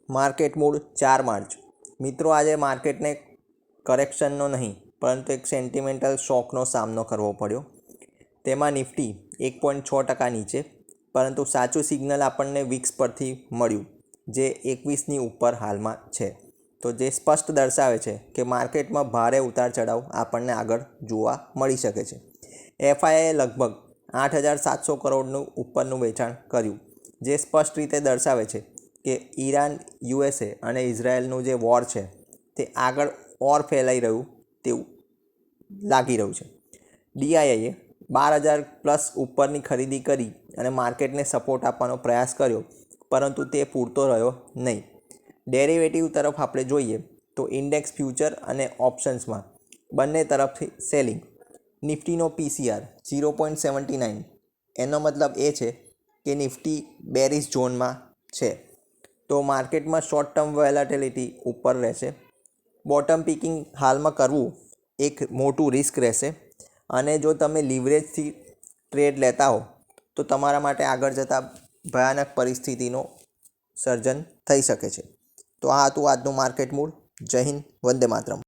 Market mood 4 March. મિત્રો, આજે માર્કેટને કરેક્શનનો નહીં પરંતુ એક સેન્ટિમેન્ટલ શોકનો સામનો કરવો પડ્યો. તેમાં નિફ્ટી 1.6% નીચે, પરંતુ સાચું સિગ્નલ આપણને વિક્સ પરથી મળ્યું જે 21ની ઉપર હાલમાં છે. તો જે સ્પષ્ટ દર્શાવે છે કે માર્કેટમાં ભારે ઉતાર ચઢાવ આપણને આગળ જોવા મળી શકે છે. એફઆઈએ લગભગ 8,700 કરોડનું ઉપરનું વેચાણ કર્યું, જે સ્પષ્ટ રીતે દર્શાવે છે કે ઈરાન, યુએસએ અને ઇઝરાયલનું જે વોર છે તે આગળ ફેલાઈ રહ્યું તેવું લાગી રહ્યું છે. ડીઆઈએ 12,000 ઉપરની ખરીદી કરી અને માર્કેટને સપોર્ટ આપવાનો પ્રયાસ કર્યો, પરંતુ તે પૂરતો રહ્યો નહીં. ડેરિવેટિવ તરફ આપણે જોઈએ તો ઇન્ડેક્સ ફ્યુચર અને ઓપ્શન્સમાં બંને તરફથી સેલિંગ. નિફ્ટીનો પીસીઆર 0.79, એનો મતલબ એ છે કે નિફ્ટી બેરિશ ઝોનમાં છે. તો માર્કેટમાં શોર્ટ ટર્મ વોલેટિલિટી ઉપર રહેશે. બોટમ પિકિંગ હાલમાં કરવું એક મોટું રિસ્ક રહેશે, અને જો તમે લિવરેજથી ટ્રેડ લેતા હો તો તમારા માટે આગળ જતાં ભયાનક પરિસ્થિતિનો સર્જન થઈ શકે છે. તો આ હતું આજનું માર્કેટ મૂડ. જય હિન્દ, વંદે માતરમ.